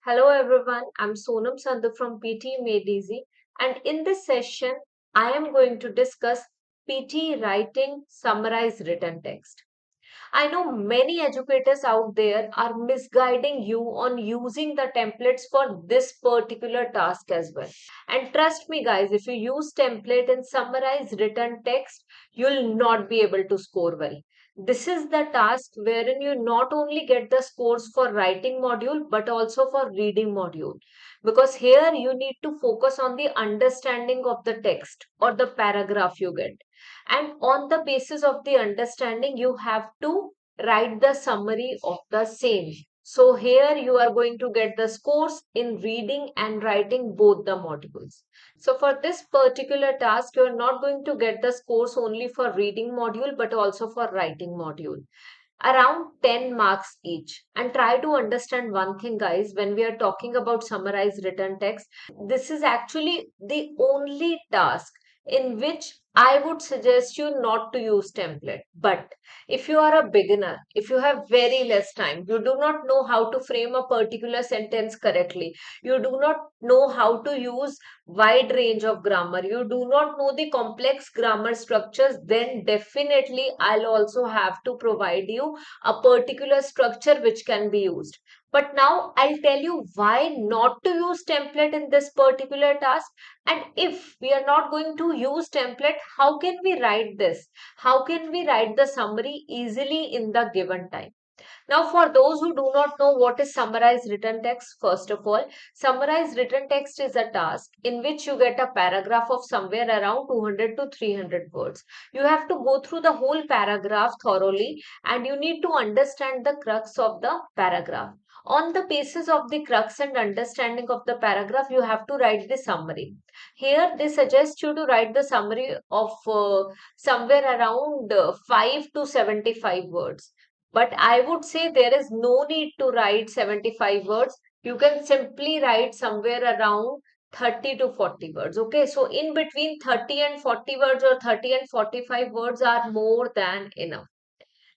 Hello everyone, I'm Sonam Sandhu from PTE Made, and in this session, I am going to discuss PTE writing summarized written text. I know many educators out there are misguiding you on using the templates for this particular task as well. And trust me, guys, if you use template and summarize written text, you'll not be able to score well. This is the task wherein you not only get the scores for writing module but also for reading module. Because here you need to focus on the understanding of the text or the paragraph you get, and on the basis of the understanding you have to write the summary of the same. So here you are going to get the scores in reading and writing both the modules. So for this particular task you are not going to get the scores only for reading module but also for writing module, around 10 marks each. And try to understand one thing, guys, when we are talking about summarized written text, this is actually the only task in which I would suggest you not to use template. But if you are a beginner, if you have very less time, you do not know how to frame a particular sentence correctly, you do not know how to use wide range of grammar, you do not know the complex grammar structures, then definitely I'll also have to provide you a particular structure which can be used. But now I'll tell you why not to use template in this particular task. And if we are not going to use template, how can we write this? How can we write the summary easily in the given time? Now, for those who do not know what is summarized written text, first of all, summarized written text is a task in which you get a paragraph of somewhere around 200 to 300 words. You have to go through the whole paragraph thoroughly and you need to understand the crux of the paragraph. On the basis of the crux and understanding of the paragraph, you have to write the summary. Here, they suggest you to write the summary of somewhere around 5 to 75 words. But I would say there is no need to write 75 words. You can simply write somewhere around 30 to 40 words. Okay, so in between 30 and 40 words or 30 and 45 words are more than enough.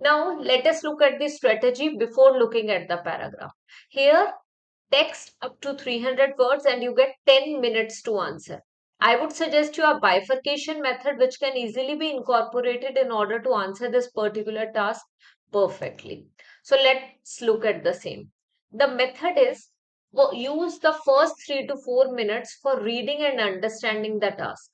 Now, let us look at the strategy before looking at the paragraph. Here, text up to 300 words and you get 10 minutes to answer. I would suggest you a bifurcation method which can easily be incorporated in order to answer this particular task perfectly. So let's look at the same. The method is, use the first 3 to 4 minutes for reading and understanding the task.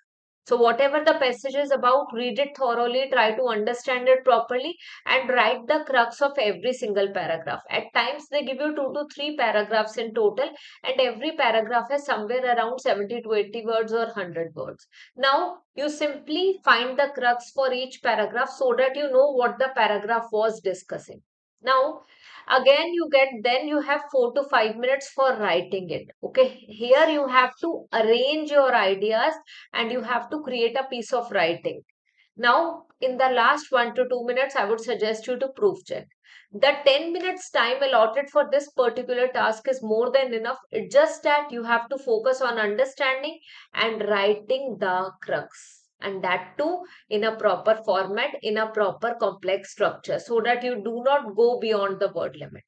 So whatever the passage is about, read it thoroughly, try to understand it properly and write the crux of every single paragraph. At times they give you 2 to 3 paragraphs in total and every paragraph has somewhere around 70 to 80 words or 100 words. Now you simply find the crux for each paragraph so that you know what the paragraph was discussing. Now again you get, then you have 4 to 5 minutes for writing it. Okay, here you have to arrange your ideas and you have to create a piece of writing. Now, in the last 1 to 2 minutes, I would suggest you to proof check. The 10 minutes time allotted for this particular task is more than enough. It's just that you have to focus on understanding and writing the crux. And that too in a proper format, in a proper complex structure, so that you do not go beyond the word limit.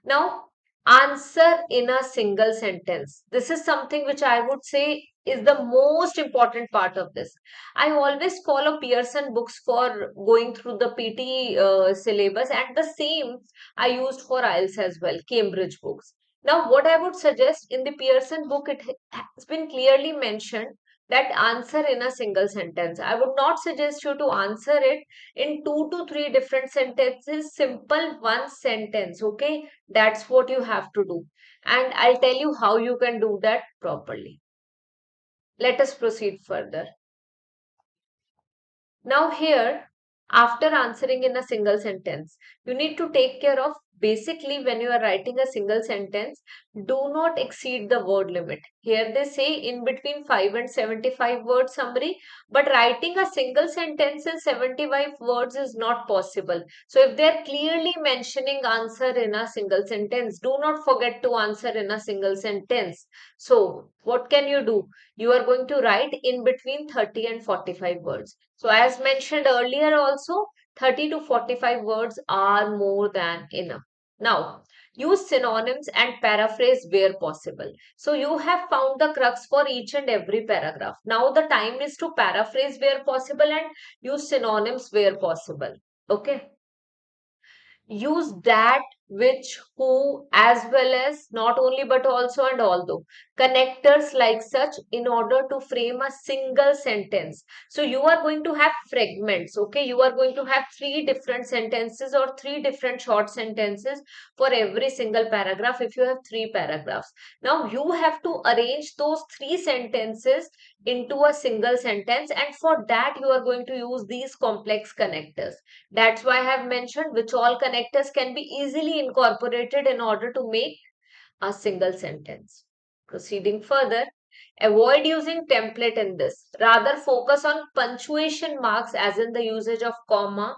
Now, answer in a single sentence. This is something which I would say is the most important part of this. I always follow Pearson books for going through the PT syllabus, and the same I used for IELTS as well, Cambridge books. Now, what I would suggest in the Pearson book, it has been clearly mentioned that answer in a single sentence. I would not suggest you to answer it in 2 to 3 different sentences, simple one sentence. Okay, that's what you have to do. And I'll tell you how you can do that properly. Let us proceed further. Now here, after answering in a single sentence, you need to take care of, basically when you are writing a single sentence, do not exceed the word limit. Here they say in between 5 and 75 word summary, but writing a single sentence in 75 words is not possible. So if they are clearly mentioning answer in a single sentence, do not forget to answer in a single sentence. So what can you do? You are going to write in between 30 and 45 words. So as mentioned earlier also, 30 to 45 words are more than enough. Now, Use synonyms and paraphrase where possible. So you have found the crux for each and every paragraph. Now the time is to paraphrase where possible and use synonyms where possible. Okay. Use that, which, who, as well as, not only but also and although, connectors like such, in order to frame a single sentence. So you are going to have fragments. Okay, you are going to have three different sentences or three different short sentences for every single paragraph if you have three paragraphs. Now you have to arrange those three sentences into a single sentence, and for that you are going to use these complex connectors. That's why I have mentioned which all connectors can be easily incorporated in order to make a single sentence. Proceeding further, avoid using template in this. Rather focus on punctuation marks, as in the usage of comma,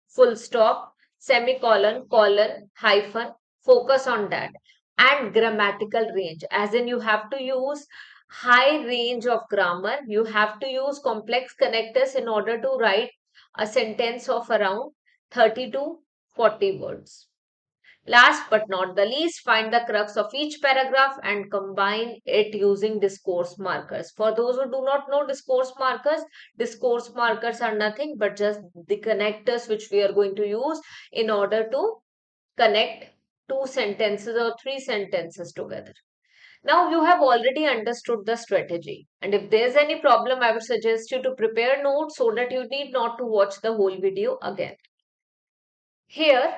full stop, semicolon, colon, hyphen. Focus on that. And grammatical range, as in you have to use high range of grammar. You have to use complex connectors in order to write a sentence of around 30 to 40 words. Last but not the least, find the crux of each paragraph and combine it using discourse markers. For those who do not know discourse markers are nothing but just the connectors which we are going to use in order to connect two sentences or three sentences together. Now you have already understood the strategy, and if there's any problem, I would suggest you to prepare notes so that you need not to watch the whole video again. Here,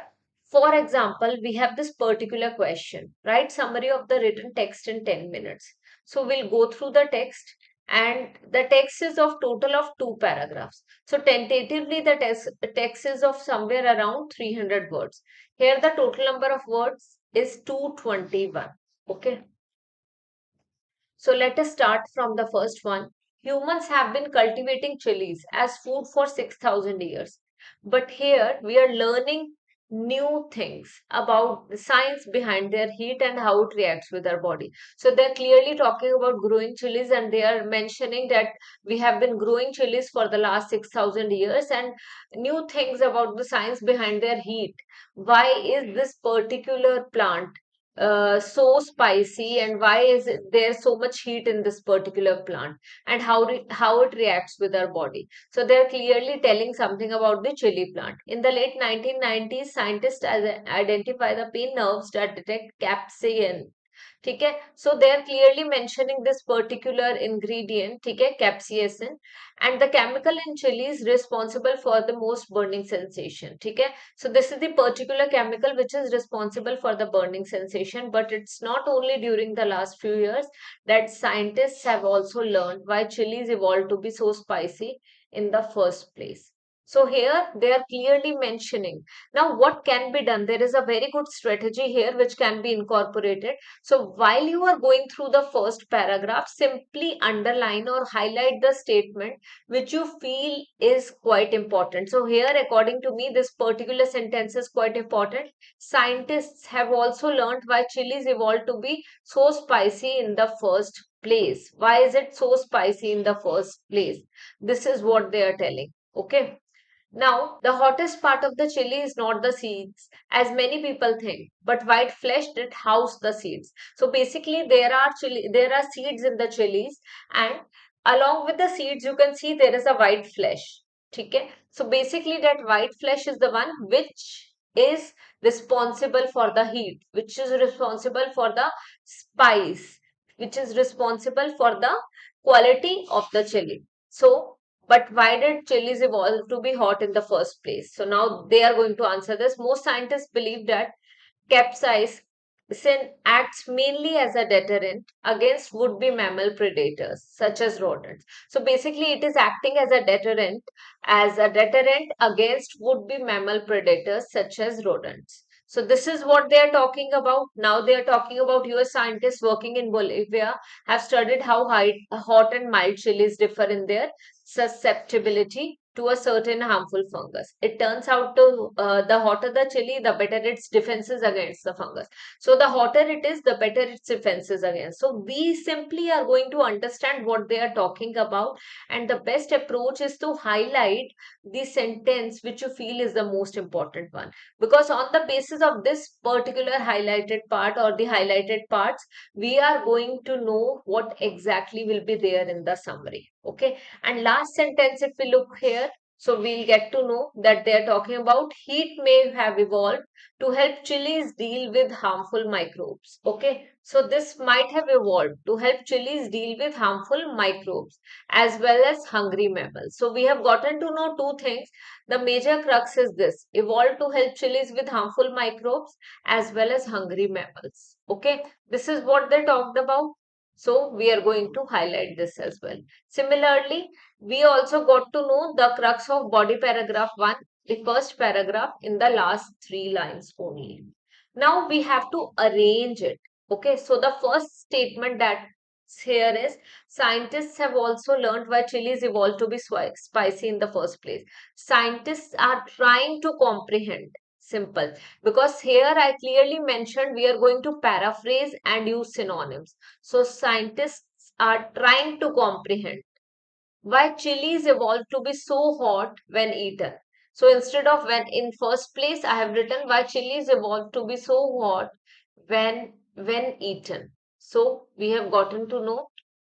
for example, we have this particular question. Write summary of the written text in 10 minutes. So we'll go through the text, and the text is of total of two paragraphs. So tentatively the text is of somewhere around 300 words. Here the total number of words is 221. Okay. So let us start from the first one. Humans have been cultivating chilies as food for 6,000 years. But here we are learning new things about the science behind their heat and how it reacts with our body. So they're clearly talking about growing chilies, and they are mentioning that we have been growing chilies for the last 6,000 years, and new things about the science behind their heat. Why is this particular plant so spicy, and why is there so much heat in this particular plant, and how it reacts with our body? So they're clearly telling something about the chili plant. In the late 1990s, scientists identify the pain nerves that detect capsaicin. ठीक है, so they are clearly mentioning this particular ingredient, ठीक है, capsaicin, and the chemical in chili is responsible for the most burning sensation, ठीक है. So this is the particular chemical which is responsible for the burning sensation. But it's not only during the last few years that scientists have also learned why chilies evolved to be so spicy in the first place. So here they are clearly mentioning. Now what can be done? There is a very good strategy here which can be incorporated. So while you are going through the first paragraph, simply underline or highlight the statement which you feel is quite important. So here, according to me, this particular sentence is quite important. Scientists have also learned why chilies evolved to be so spicy in the first place. Why is it so spicy in the first place? This is what they are telling. Okay. Now, the hottest part of the chili is not the seeds, as many people think, but white flesh that house the seeds. So basically, there are seeds in the chilies, and along with the seeds, you can see there is a white flesh. Okay? So basically, that white flesh is the one which is responsible for the heat, which is responsible for the spice, which is responsible for the quality of the chili. So but why did chilies evolve to be hot in the first place? So now they are going to answer this. Most scientists believe that capsaicin acts mainly as a deterrent against would-be mammal predators such as rodents. So basically, it is acting as a deterrent against would-be mammal predators such as rodents. So this is what they are talking about. Now they are talking about US scientists working in Bolivia have studied how hot and mild chilies differ in their susceptibility to a certain harmful fungus. It turns out to the hotter the chili, the better its defenses against the fungus. So the hotter it is, the better its defenses against. So we simply are going to understand what they are talking about, and the best approach is to highlight the sentence which you feel is the most important one, because on the basis of this particular highlighted part or the highlighted parts, we are going to know what exactly will be there in the summary. Okay. And last sentence, if we look here, so we'll get to know that they are talking about heat may have evolved to help chilies deal with harmful microbes. Okay. So this might have evolved to help chilies deal with harmful microbes as well as hungry mammals. So we have gotten to know two things. The major crux is this: evolved to help chilies with harmful microbes as well as hungry mammals. Okay. This is what they talked about. So we are going to highlight this as well. Similarly, we also got to know the crux of body paragraph 1, the first paragraph in the last 3 lines only. Now we have to arrange it. Okay, so the first statement that here is: scientists have also learned why chilies evolved to be spicy in the first place. Scientists are trying to comprehend. Simple. Because here I clearly mentioned we are going to paraphrase and use synonyms. So scientists are trying to comprehend why chilies evolved to be so hot when eaten. So instead of when in first place, I have written why chilies evolved to be so hot when eaten. So we have gotten to know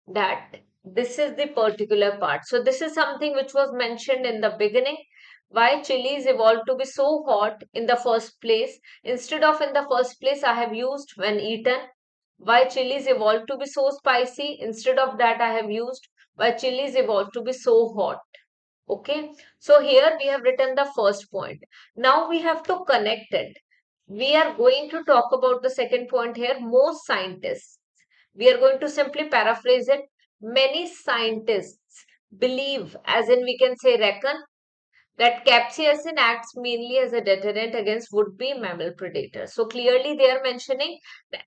that this is the particular part. So this is something which was mentioned in the beginning. Why chilies evolved to be so hot in the first place. Instead of in the first place, I have used when eaten. Why chilies evolved to be so spicy. Instead of that, I have used why chilies evolved to be so hot. Okay. So here we have written the first point. Now we have to connect it. We are going to talk about the second point here. Most scientists. We are going to simply paraphrase it. Many scientists believe, as in we can say reckon, that capsaicin acts mainly as a deterrent against would-be mammal predators. So clearly they are mentioning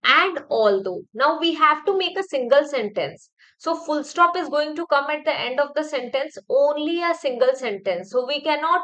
and although. Now we have to make a single sentence. So full stop is going to come at the end of the sentence, only a single sentence. So we cannot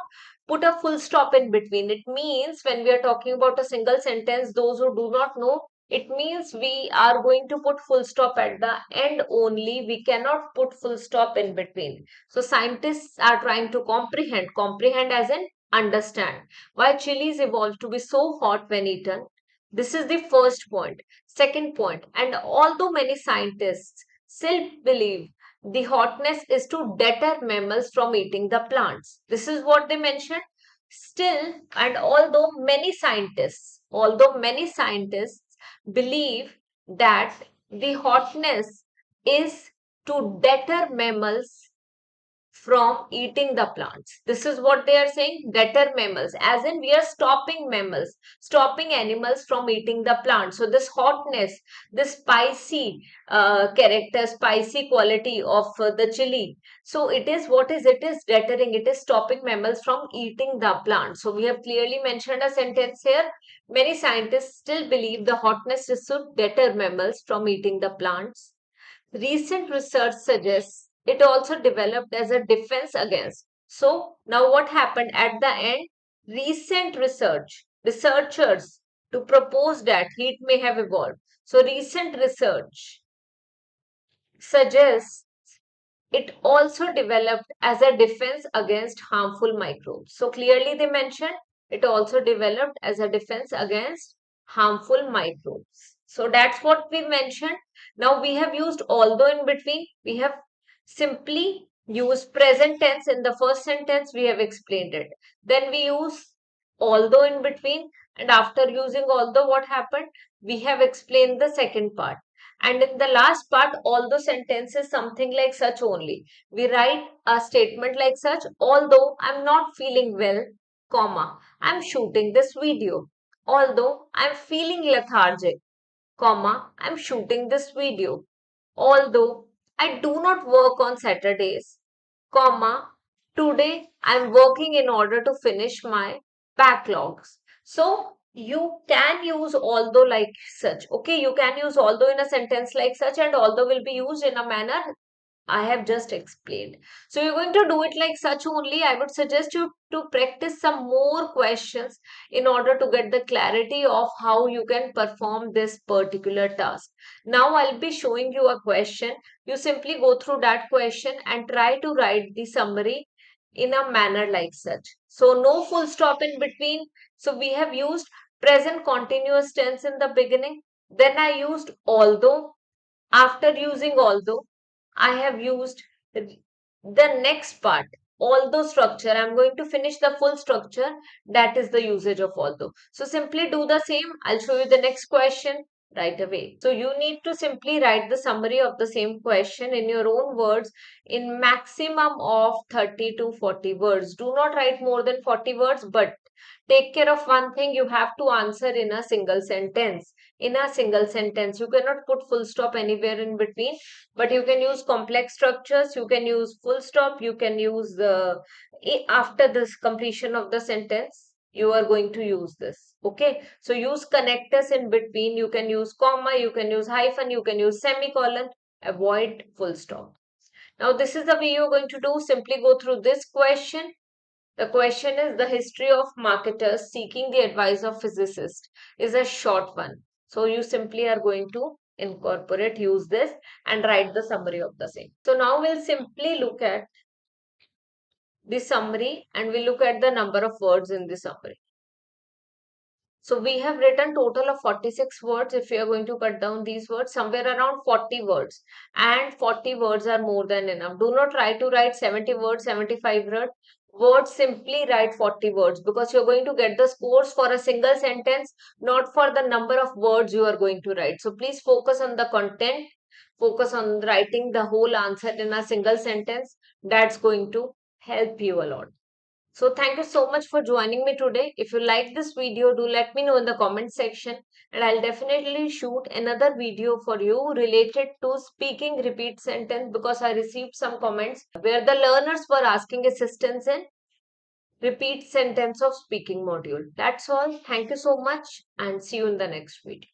put a full stop in between. It means when we are talking about a single sentence, those who do not know, it means we are going to put full stop at the end only. We cannot put full stop in between. So scientists are trying to comprehend as in understand why chilies evolved to be so hot when eaten. This is the first point. Second point, and although many scientists still believe the hotness is to deter mammals from eating the plants. This is what they mentioned. Still, and although many scientists believe that the hotness is to deter mammals from eating the plants. This is what they are saying, deter mammals, as in we are stopping mammals, stopping animals from eating the plants. So this hotness, this spicy character, spicy quality of the chili. So it is what is it is deterring, it is stopping mammals from eating the plant. So we have clearly mentioned a sentence here. Many scientists still believe the hotness is to deter mammals from eating the plants. Recent research suggests it also developed as a defense against. So, now what happened at the end? Recent researchers to propose that heat may have evolved. So, recent research suggests it also developed as a defense against harmful microbes. So clearly they mentioned it also developed as a defense against harmful microbes. So that's what we mentioned. Now we have used although in between. We have simply used present tense in the first sentence. We have explained it. Then we use although in between, and after using although, what happened? We have explained the second part. And in the last part, although sentence is something like such only. We write a statement like such, although I'm not feeling well, comma, I'm shooting this video. Although I'm feeling lethargic, comma, I'm shooting this video. Although I do not work on Saturdays, comma, today I'm working in order to finish my backlogs. So you can use although like such. Okay, you can use although in a sentence like such, and although will be used in a manner I have just explained. So you're going to do it like such only. I would suggest you to practice some more questions in order to get the clarity of how you can perform this particular task. Now I'll be showing you a question. You simply go through that question and try to write the summary in a manner like such. So no full stop in between. So we have used present continuous tense in the beginning. Then I used although. After using although, I have used the next part, although structure. I'm going to finish the full structure. That is the usage of although. So simply do the same. I'll show you the next question right away. So you need to simply write the summary of the same question in your own words in maximum of 30 to 40 words. Do not write more than 40 words, but take care of one thing. You have to answer in a single sentence. In a single sentence, you cannot put full stop anywhere in between, but you can use complex structures, you can use full stop, you can use after this completion of the sentence you are going to use this. Okay, so use connectors in between. You can use comma, you can use hyphen, you can use semicolon. Avoid full stop. Now this is the way you're going to do. Simply go through this question. The question is, the history of marketers seeking the advice of physicists is a short one. So you simply are going to incorporate, use this and write the summary of the same. So now we'll simply look at the summary and we'll look at the number of words in the summary. So we have written total of 46 words. If you are going to cut down these words, somewhere around 40 words. And 40 words are more than enough. Do not try to write 70 words, 75 words. Simply write 40 words because you're going to get the scores for a single sentence, not for the number of words you are going to write. So please focus on the content. Focus on writing the whole answer in a single sentence. That's going to help you a lot. So thank you so much for joining me today. If you like this video, do let me know in the comment section and I'll definitely shoot another video for you related to speaking repeat sentence because I received some comments where the learners were asking assistance in repeat sentence of speaking module. That's all. Thank you so much and see you in the next video.